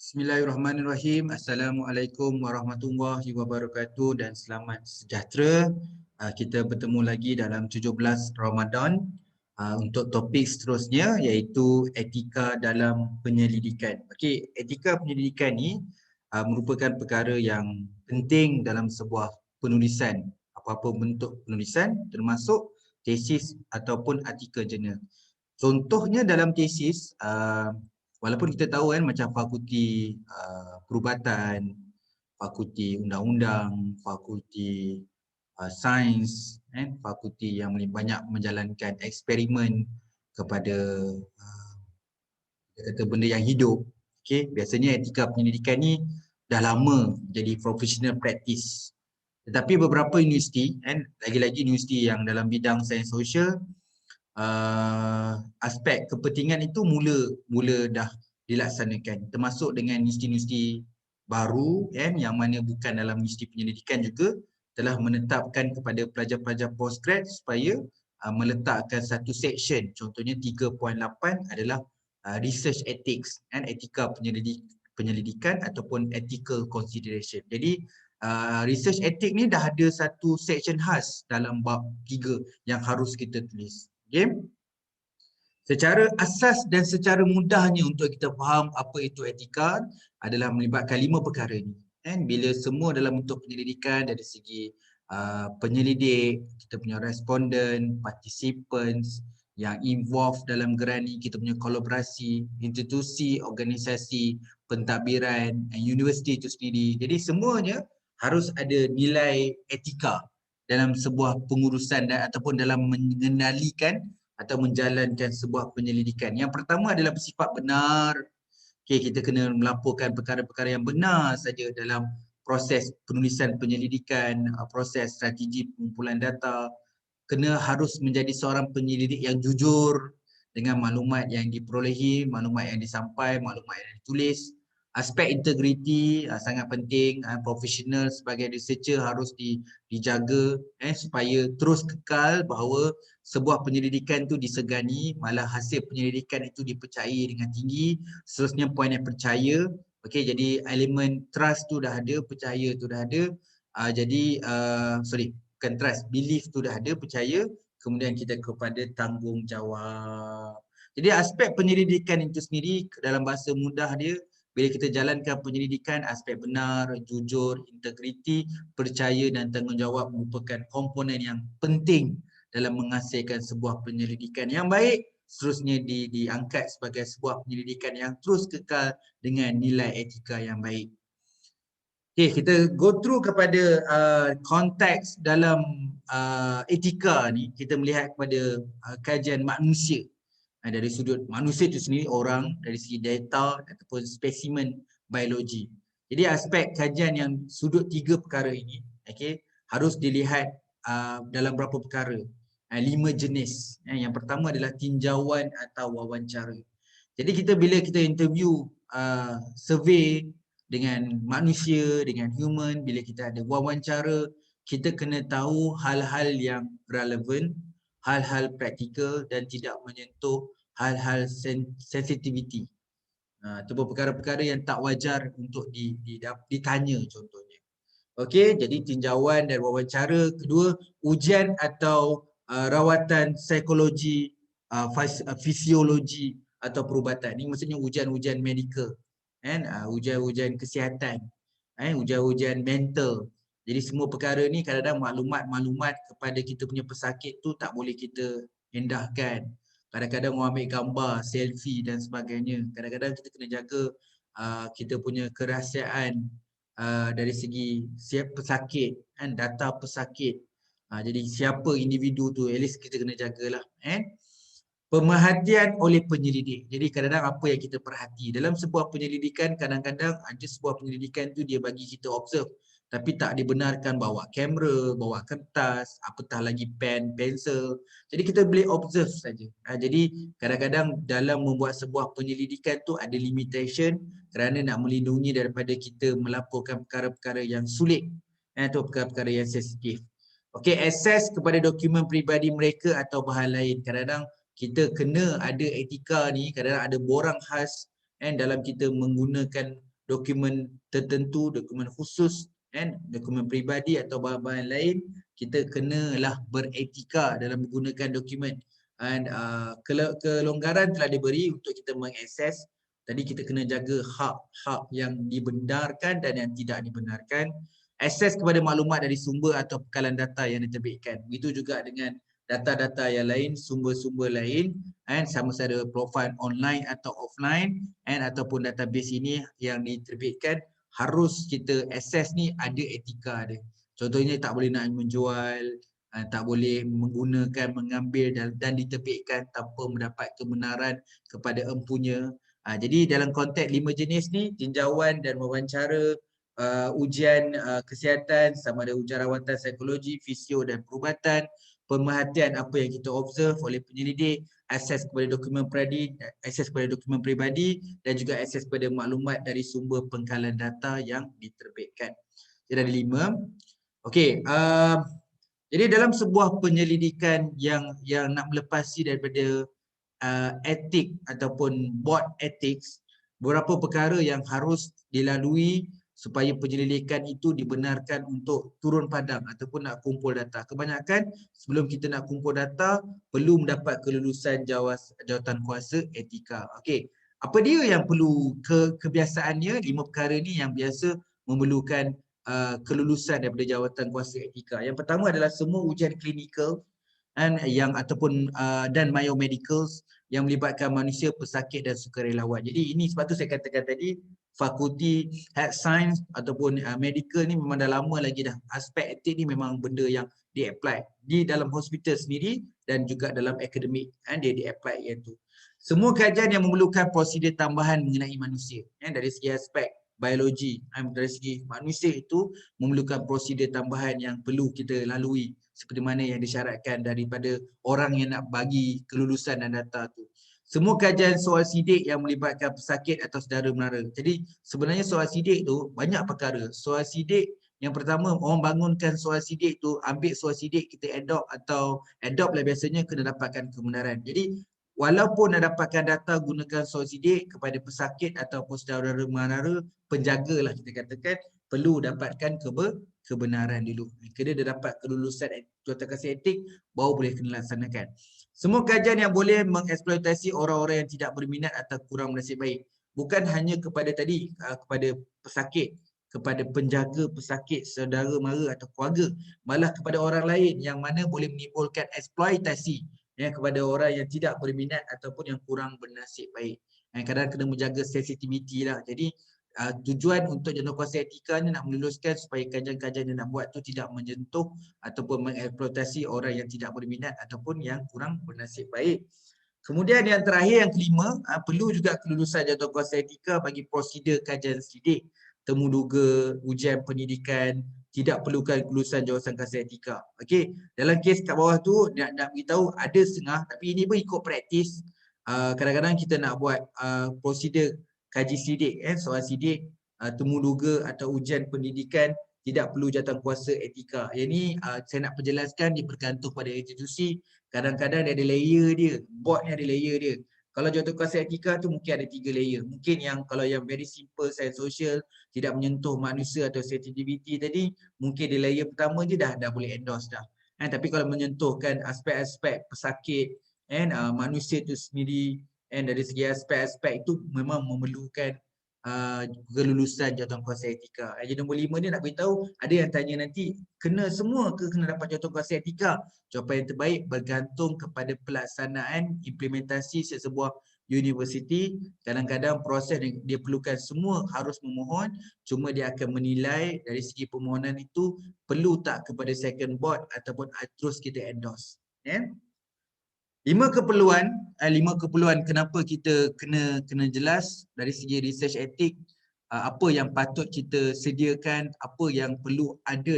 Bismillahirrahmanirrahim. Assalamualaikum warahmatullahi wabarakatuh dan selamat sejahtera. Kita bertemu lagi dalam 17 Ramadan untuk topik seterusnya iaitu etika dalam penyelidikan. Okey, etika penyelidikan ni merupakan perkara yang penting dalam sebuah penulisan, apa-apa bentuk penulisan termasuk tesis ataupun artikel jurnal. Contohnya dalam tesis, walaupun kita tahu kan macam fakulti perubatan, fakulti undang-undang, fakulti sains, fakulti yang banyak menjalankan eksperimen kepada kata benda yang hidup. Okay, biasanya etika penyelidikan ni dah lama jadi professional practice. Tetapi beberapa universiti, lagi-lagi universiti yang dalam bidang sains sosial, aspek kepentingan itu mula dah dilaksanakan, termasuk dengan universiti-universiti baru yang mana bukan dalam universiti penyelidikan juga telah menetapkan kepada pelajar-pelajar postgrad supaya meletakkan satu section, contohnya 3.8 adalah research ethics dan etika penyelidikan ataupun ethical consideration. Jadi research ethics ni dah ada satu section khas dalam bab 3 yang harus kita tulis. Okay? Secara asas dan secara mudahnya untuk kita faham apa itu etika adalah melibatkan 5 perkara ini. Bila semua dalam bentuk penyelidikan dari segi penyelidik, kita punya responden, participants yang involved dalam geran ini, kita punya kolaborasi, institusi, organisasi, pentadbiran, universiti itu sendiri. Jadi semuanya harus ada nilai etika dalam sebuah pengurusan ataupun dalam mengendalikan atau menjalankan sebuah penyelidikan. Yang pertama adalah bersifat benar. Okay, kita kena melaporkan perkara-perkara yang benar saja dalam proses penulisan penyelidikan, proses strategi pengumpulan data. Kena harus menjadi seorang penyelidik yang jujur dengan maklumat yang diperolehi, maklumat yang disampai, maklumat yang ditulis. Aspek integriti sangat penting, profesional sebagai researcher harus dijaga supaya terus kekal bahawa sebuah penyelidikan tu disegani, malah hasil penyelidikan itu dipercayai dengan tinggi. Seterusnya poin yang percaya. Okey, jadi elemen trust tu dah ada, percaya tu dah ada. Bukan trust, belief tu dah ada, percaya. Kemudian kita kepada tanggungjawab. Jadi aspek penyelidikan itu sendiri dalam bahasa mudah dia, bila kita jalankan penyelidikan, aspek benar, jujur, integriti, percaya dan tanggungjawab merupakan komponen yang penting dalam menghasilkan sebuah penyelidikan yang baik, seterusnya diangkat sebagai sebuah penyelidikan yang terus kekal dengan nilai etika yang baik. Okay, kita go through kepada konteks dalam etika ni, kita melihat kepada kajian manusia. Dari sudut manusia itu sendiri, orang, dari segi data ataupun spesimen biologi. Jadi aspek kajian yang sudut 3 perkara ini, okay, harus dilihat dalam berapa perkara. 5 jenis. Yang pertama adalah tinjauan atau wawancara. Jadi bila kita interview, survey dengan manusia, dengan human, bila kita ada wawancara, kita kena tahu hal-hal yang relevan, hal-hal praktikal dan tidak menyentuh hal-hal sensitivity. Itu perkara-perkara yang tak wajar untuk ditanya contohnya. Okey, jadi tinjauan dan wawancara. Kedua, ujian atau rawatan psikologi, fisiologi atau perubatan. Ini maksudnya ujian-ujian medikal, ujian-ujian kesihatan, ujian-ujian mental. Jadi semua perkara ni kadang-kadang maklumat kepada kita punya pesakit tu tak boleh kita endahkan. Kadang-kadang orang ambil gambar, selfie dan sebagainya. Kadang-kadang kita kena jaga kita punya kerahsiaan dari segi pesakit, data pesakit. Jadi siapa individu tu, at least kita kena jagalah. Pemerhatian oleh penyelidik. Jadi kadang-kadang apa yang kita perhati dalam sebuah penyelidikan, kadang-kadang ada sebuah penyelidikan tu dia bagi kita observe, tapi tak dibenarkan bawa kamera, bawa kertas, apatah lagi pen, pensel. Jadi kita boleh observe saja. Jadi kadang-kadang dalam membuat sebuah penyelidikan tu ada limitation kerana nak melindungi daripada kita melaporkan perkara-perkara yang sulit atau perkara-perkara yang sensitif. Okey, akses kepada dokumen peribadi mereka atau bahan lain. Kadang-kadang kita kena ada etika ni, kadang-kadang ada borang khas dalam kita menggunakan dokumen tertentu, dokumen khusus, kan, dokumen peribadi atau bahan-bahan lain, kita kenalah beretika dalam menggunakan dokumen. Dan kelonggaran telah diberi untuk kita mengakses. Tadi kita kena jaga hak-hak yang dibenarkan dan yang tidak dibenarkan. Akses kepada maklumat dari sumber atau bekalan data yang diterbitkan. Begitu juga dengan data-data yang lain, sumber-sumber lain, sama ada profil online atau offline, ataupun database ini yang diterbitkan, harus kita akses ni ada etika dia. Contohnya tak boleh nak menjual, tak boleh menggunakan, mengambil dan diterbitkan tanpa mendapat kebenaran kepada empunya. Jadi dalam konteks 5 jenis ni, tinjauan dan wawancara, ujian kesihatan, sama ada ujian rawatan psikologi, fisio dan perubatan, pemerhatian apa yang kita observe oleh penyelidik, akses kepada dokumen peribadi, akses kepada dokumen peribadi dan juga akses kepada maklumat dari sumber pengkalan data yang diterbitkan. Jadi ada 5. Okey, jadi dalam sebuah penyelidikan yang nak melepasi daripada etik ataupun board ethics, beberapa perkara yang harus dilalui supaya penyelidikan itu dibenarkan untuk turun padang ataupun nak kumpul data. Kebanyakan sebelum kita nak kumpul data, perlu mendapat kelulusan jawatan kuasa etika. Okey, apa dia yang perlu kebiasaannya? 5 perkara ni yang biasa memerlukan kelulusan daripada jawatan kuasa etika. Yang pertama adalah semua ujian klinikal yang ataupun dan biomedicals yang melibatkan manusia, pesakit dan sukarelawan. Jadi ini sebab tu saya katakan tadi, fakulti health science ataupun medical ni memang dah lama lagi dah. Aspek etik ni memang benda yang di-apply di dalam hospital sendiri dan juga dalam akademik, dia di-apply iaitu. Semua kajian yang memerlukan prosedur tambahan mengenai manusia, dari segi aspek biologi, dari segi manusia itu memerlukan prosedur tambahan yang perlu kita lalui seperti mana yang disyaratkan daripada orang yang nak bagi kelulusan dan data tu. Semua kajian soal sidik yang melibatkan pesakit atau saudara mara. Jadi sebenarnya soal sidik tu banyak perkara. Soal sidik yang pertama, orang bangunkan soal sidik tu, ambil soal sidik, kita adopt lah biasanya, kena dapatkan kebenaran. Jadi walaupun nak dapatkan data gunakan soal sidik kepada pesakit ataupun saudara mara, penjagalah kita katakan, perlu dapatkan kebenaran dulu. Kena dia dapat kelulusan jawatan kuasa etik, baru boleh kena laksanakan. Semua kajian yang boleh mengeksploitasi orang-orang yang tidak berminat atau kurang bernasib baik. Bukan hanya kepada tadi, kepada pesakit, kepada penjaga pesakit, saudara mara atau keluarga, malah kepada orang lain yang mana boleh menimbulkan eksploitasi kepada orang yang tidak berminat ataupun yang kurang bernasib baik. Kadang-kadang kena menjaga sensitiviti lah. Jadi tujuan untuk jawatankuasa etika ni nak meluluskan supaya kajian-kajian yang nak buat tu tidak menyentuh ataupun mengeksploitasi orang yang tidak berminat ataupun yang kurang bernasib baik. Kemudian yang terakhir, yang kelima, perlu juga kelulusan jawatankuasa etika bagi prosedur kajian sidik, temuduga, ujian pendidikan, tidak perlukan kelulusan jawatankuasa etika. Okey, dalam kes kat bawah tu nak beritahu ada setengah, tapi ini pun ikut praktis. Kadang-kadang kita nak buat prosedur kaji sidik, soal sidik, temuduga atau ujian pendidikan, tidak perlu jawatankuasa etika. Yang ni saya nak perjelaskan, dia bergantung pada institusi. Kadang-kadang dia ada layer dia, board ni ada layer dia. Kalau jawatankuasa etika tu mungkin ada 3 layer. Mungkin yang kalau yang very simple science social, tidak menyentuh manusia atau sensitivity tadi, mungkin di layer pertama je dah boleh endorse dah. Tapi kalau menyentuhkan aspek-aspek pesakit, manusia tu sendiri, dari segi aspek-aspek itu memang memerlukan kelulusan jawatankuasa etika. Jadi nombor 5 ni nak beritahu, ada yang tanya nanti, kena semua ke kena dapat jawatankuasa etika? Jawapan yang terbaik bergantung kepada pelaksanaan implementasi sebuah universiti. Kadang-kadang proses yang dia perlukan semua harus memohon, cuma dia akan menilai dari segi permohonan itu perlu tak kepada second board ataupun terus kita endorse. Lima keperluan kenapa kita kena jelas dari segi research etik, apa yang patut kita sediakan, apa yang perlu ada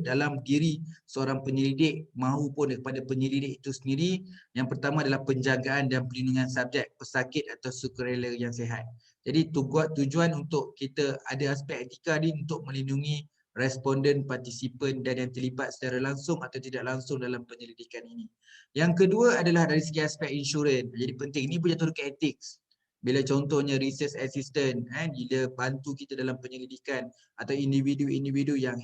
dalam diri seorang penyelidik mahupun kepada penyelidik itu sendiri. Yang pertama adalah penjagaan dan perlindungan subjek, pesakit atau sukarela yang sihat. Jadi tujuan untuk kita ada aspek etika ni untuk melindungi responden, partisipan dan yang terlibat secara langsung atau tidak langsung dalam penyelidikan ini. Yang kedua adalah dari segi aspek insurans. Jadi penting, ini pun jatuh ke ethics. Bila contohnya research assistant dia bantu kita dalam penyelidikan, atau individu-individu yang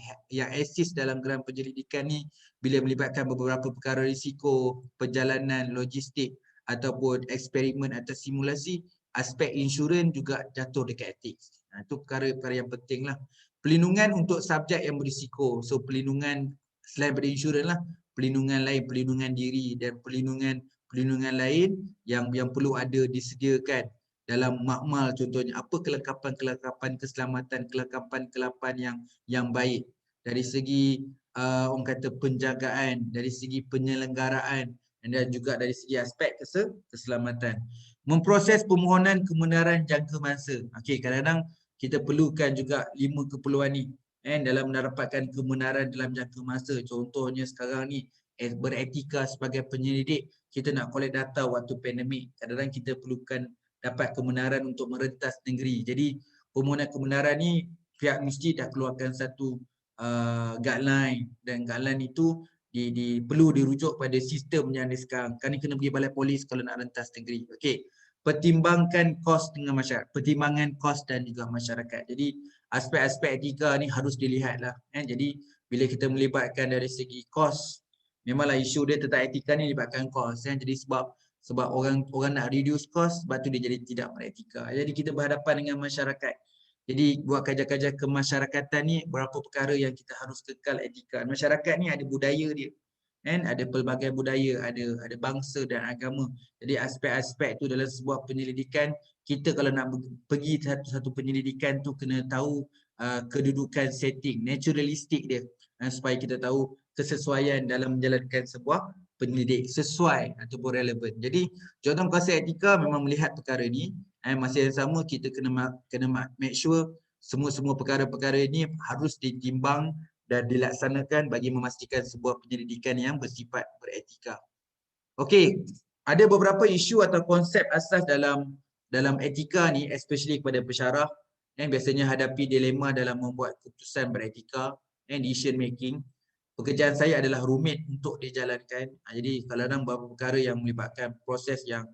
assist dalam geran penyelidikan ni bila melibatkan beberapa perkara risiko, perjalanan, logistik ataupun eksperimen atau simulasi, aspek insurans juga jatuh dekat etik. Itu perkara-perkara yang penting lah. Pelindungan untuk subjek yang berisiko. So pelindungan selain daripada insurans lah, pelindungan lain, pelindungan diri dan pelindungan lain yang perlu ada disediakan dalam makmal, contohnya apa kelengkapan keselamatan, kelengkapan yang baik dari segi orang kata penjagaan, dari segi penyelenggaraan dan juga dari segi aspek keselamatan. Memproses permohonan kebenaran jangka masa. Okey, kadang-kadang kita perlukan juga 5 keperluan ni dalam mendapatkan kebenaran dalam jangka masa. Contohnya sekarang ni beretika sebagai penyelidik, kita nak collect data waktu pandemik. Kadang-kadang kita perlukan dapat kebenaran untuk merentas negeri. Jadi permohonan kebenaran ni pihak mesti dah keluarkan satu guideline, dan guideline itu perlu dirujuk pada sistem yang ada sekarang. Kan ni kena pergi balai polis kalau nak rentas negeri. Okey. Pertimbangkan kos dengan masyarakat, pertimbangan kos dan juga masyarakat. Jadi aspek-aspek etika ni harus dilihatlah. Jadi bila kita melibatkan dari segi kos, memanglah isu dia tentang etika ni melibatkan kos. Jadi sebab orang nak reduce cost, sebab tu dia jadi tidak beretika. Jadi kita berhadapan dengan masyarakat. Jadi buat kajian-kajian kemasyarakatan ni, berapa perkara yang kita harus kekal etika. Masyarakat ni ada budaya dia. Ada pelbagai budaya, ada bangsa dan agama. Jadi aspek-aspek tu dalam sebuah penyelidikan, kita kalau nak pergi satu penyelidikan tu kena tahu kedudukan setting, naturalistik dia. Supaya kita tahu kesesuaian dalam menjalankan sebuah penyelidik sesuai ataupun relevan. Jadi jawatan kuasa etika memang melihat perkara ni. Masa yang sama kita kena make sure semua perkara-perkara ini harus ditimbang dan dilaksanakan bagi memastikan sebuah penyelidikan yang bersifat beretika. Okey, ada beberapa isu atau konsep asas dalam etika ni, especially kepada pensyarah yang biasanya hadapi dilema dalam membuat keputusan beretika and decision making. Pekerjaan saya adalah rumit untuk dijalankan. Jadi kadang-kadang beberapa perkara yang melibatkan proses yang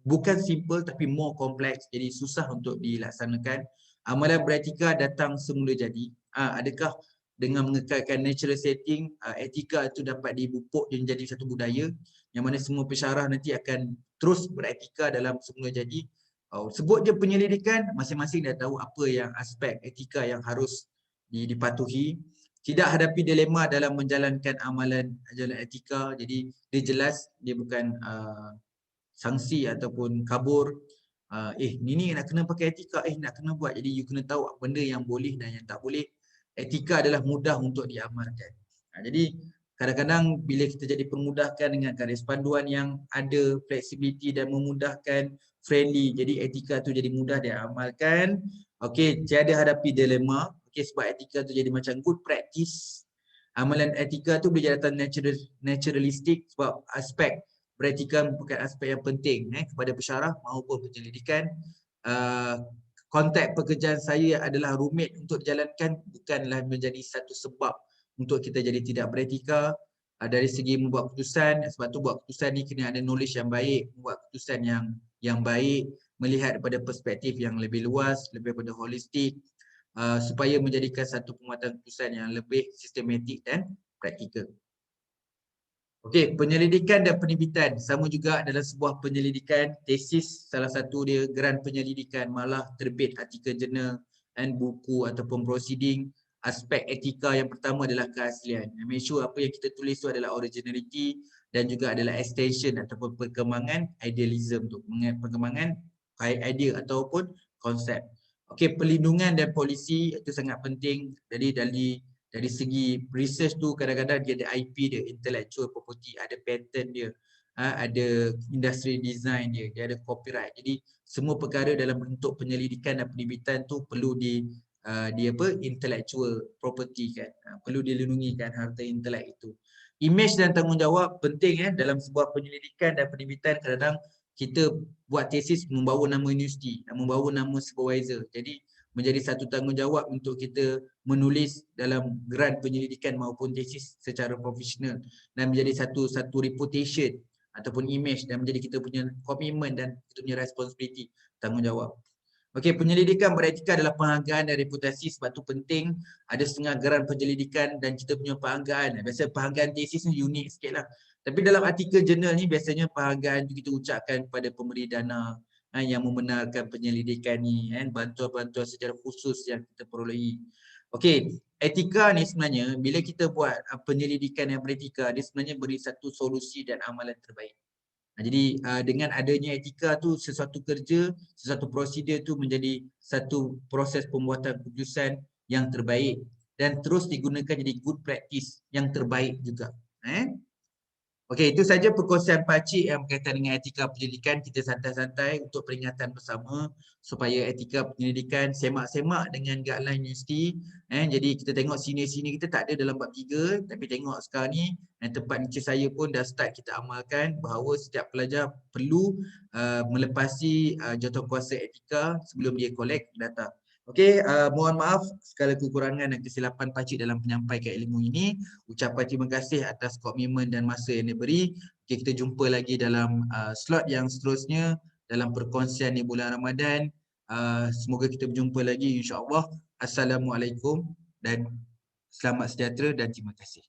bukan simple tapi more kompleks, jadi susah untuk dilaksanakan. Amalan beretika datang semula jadi. Adakah dengan mengekalkan natural setting, etika itu dapat dipupuk dan menjadi satu budaya yang mana semua pensyarah nanti akan terus beretika dalam semula jadi. Sebut je penyelidikan, masing-masing dah tahu apa yang aspek etika yang harus dipatuhi. Tidak hadapi dilema dalam menjalankan amalan etika. Jadi dia jelas, dia bukan sanksi ataupun kabur. Ni nak kena pakai etika, nak kena buat. Jadi you kena tahu apa benda yang boleh dan yang tak boleh. Etika adalah mudah untuk diamalkan. Jadi kadang-kadang bila kita jadi permudahkan dengan garis panduan yang ada flexibility dan memudahkan, friendly, jadi etika tu jadi mudah diamalkan. Okey, tiada hadapi dilema. Okey, sebab etika tu jadi macam good practice. Amalan etika tu boleh jadi naturalistik sebab aspek beretika merupakan aspek yang penting kepada pensyarah maupun penyelidikan. Konteks pekerjaan saya adalah rumit untuk dijalankan, bukanlah menjadi satu sebab untuk kita jadi tidak beretika. Dari segi membuat keputusan, sebab tu buat keputusan ni kena ada knowledge yang baik, membuat keputusan yang baik, melihat daripada perspektif yang lebih luas, lebih pada holistik, supaya menjadikan satu penguatan keputusan yang lebih sistematik dan praktikal. Okey, penyelidikan dan penerbitan sama juga dalam sebuah penyelidikan. Tesis salah satu dia, geran penyelidikan, malah terbit artikel jurnal dan buku ataupun proceeding. Aspek etika yang pertama adalah keaslian. Make sure apa yang kita tulis tu adalah originality dan juga adalah extension ataupun perkembangan idealism tu, perkembangan idea ataupun konsep. Okey, perlindungan dan polisi itu sangat penting. Jadi dari segi research tu kadang-kadang dia ada IP dia, intellectual property, ada patent dia, ada industry design dia, dia ada copyright. Jadi semua perkara dalam bentuk penyelidikan dan penerbitan tu perlu intellectual property kan. Perlu dilindungi kan harta intelek itu. Image dan tanggungjawab penting dalam sebuah penyelidikan dan penerbitan. Kadang-kadang kita buat tesis membawa nama universiti, membawa nama supervisor. Jadi menjadi satu tanggungjawab untuk kita menulis dalam geran penyelidikan maupun tesis secara profesional dan menjadi satu reputation ataupun image dan menjadi kita punya komitmen dan kita punya responsibility tanggungjawab. Okey, penyelidikan beretika adalah penghargaan dan reputasi, sebab tu penting ada setengah geran penyelidikan dan kita punya penghargaan. Biasa penghargaan tesis ni unik sikit lah. Tapi dalam artikel jurnal ni biasanya penghargaan tu kita ucapkan kepada pemberi dana yang membenarkan penyelidikan ni, bantuan-bantuan secara khusus yang kita perolehi. Okey, etika ni sebenarnya bila kita buat penyelidikan yang beretika, dia sebenarnya beri satu solusi dan amalan terbaik. Jadi dengan adanya etika tu sesuatu kerja, sesuatu prosedur tu menjadi satu proses pembuatan keputusan yang terbaik dan terus digunakan jadi good practice yang terbaik juga. Okey, itu saja perkongsian Pakcik yang berkaitan dengan etika penyelidikan. Kita santai-santai untuk peringatan bersama supaya etika penyelidikan semak-semak dengan guideline universiti. Jadi kita tengok senior-senior kita tak ada dalam bab 3, tapi tengok sekarang ni tempat Encik saya pun dah start kita amalkan bahawa setiap pelajar perlu melepasi jawatankuasa etika sebelum dia collect data. Okey, mohon maaf segala kekurangan dan kesilapan Pakcik dalam menyampaikan ilmu ini. Ucapan terima kasih atas komitmen dan masa yang diberi. Okay, kita jumpa lagi dalam slot yang seterusnya dalam perkongsian di bulan Ramadan. Semoga kita berjumpa lagi insya-Allah. Assalamualaikum dan selamat sejahtera dan terima kasih.